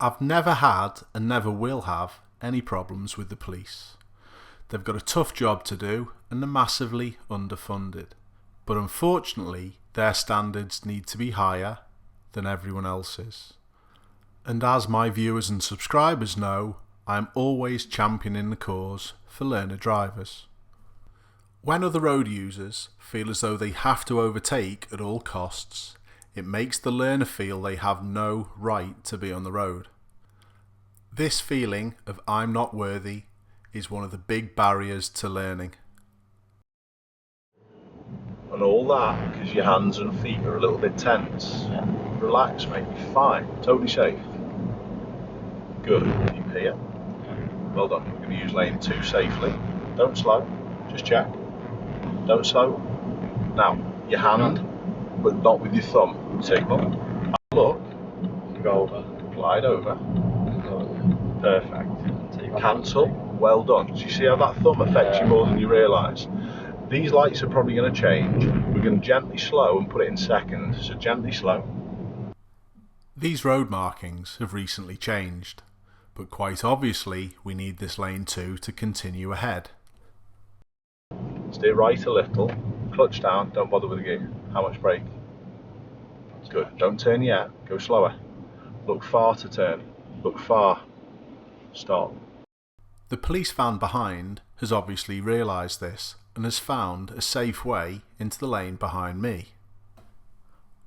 I've never had and never will have any problems with the police. They've got a tough job to do and they're massively underfunded. But unfortunately, their standards need to be higher than everyone else's. And as my viewers and subscribers know, I'm always championing the cause for learner drivers. When other road users feel as though they have to overtake at all costs, it makes the learner feel they have no right to be on the road. This feeling of I'm not worthy is one of the big barriers to learning. And all that because your hands and feet are a little bit tense. Yeah. Relax, mate, you're fine, totally safe. Good, keep here. Well done. We're going to use lane 2 safely. Don't slow, just check. Don't slow. Now, your hand, but not with your thumb. Signal. Look. Go over. Glide over. Go over. Perfect. Cancel. Well done. So you see how that thumb affects you more than you realise. These lights are probably going to change. We're going to gently slow and put it in second. So gently slow. These road markings have recently changed, but quite obviously we need this lane 2 to continue ahead. Stay right a little. Clutch down. Don't bother with the gear. How much brake? Good. Don't turn yet. Go slower. Look far to turn. Look far. Stop. The police van behind has obviously realised this and has found a safe way into the lane behind me.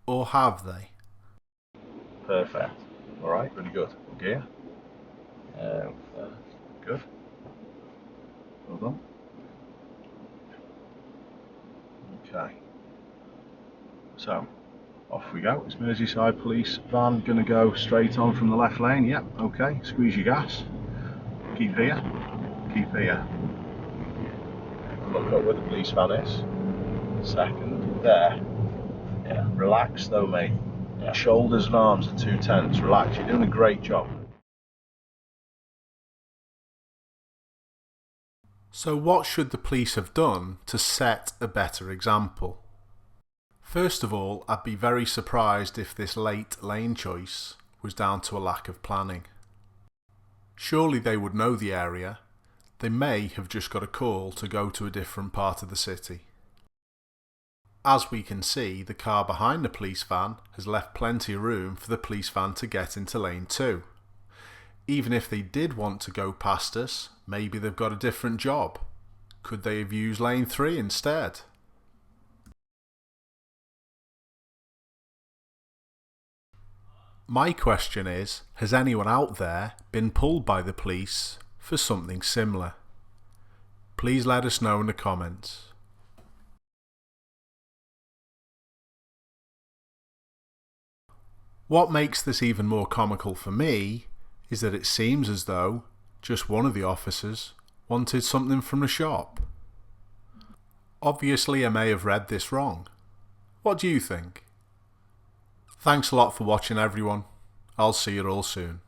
Or have they? Perfect. Alright, really good. Gear. Good. Well done. Okay. So, off we go. It's Merseyside police van, gonna go straight on from the left lane. Yep, okay. Squeeze your gas. Keep here. Keep here. Look up where the police van is. Second. There. Yeah. Relax though, mate. Yeah. Shoulders and arms are too tense. Relax. You're doing a great job. So what should the police have done to set a better example? First of all, I'd be very surprised if this late lane choice was down to a lack of planning. Surely they would know the area. They may have just got a call to go to a different part of the city. As we can see, the car behind the police van has left plenty of room for the police van to get into lane 2. Even if they did want to go past us, maybe they've got a different job. Could they have used lane 3 instead? My question is, has anyone out there been pulled by the police for something similar? Please let us know in the comments. What makes this even more comical for me is that it seems as though just one of the officers wanted something from the shop. Obviously I may have read this wrong. What do you think? Thanks a lot for watching everyone. I'll see you all soon.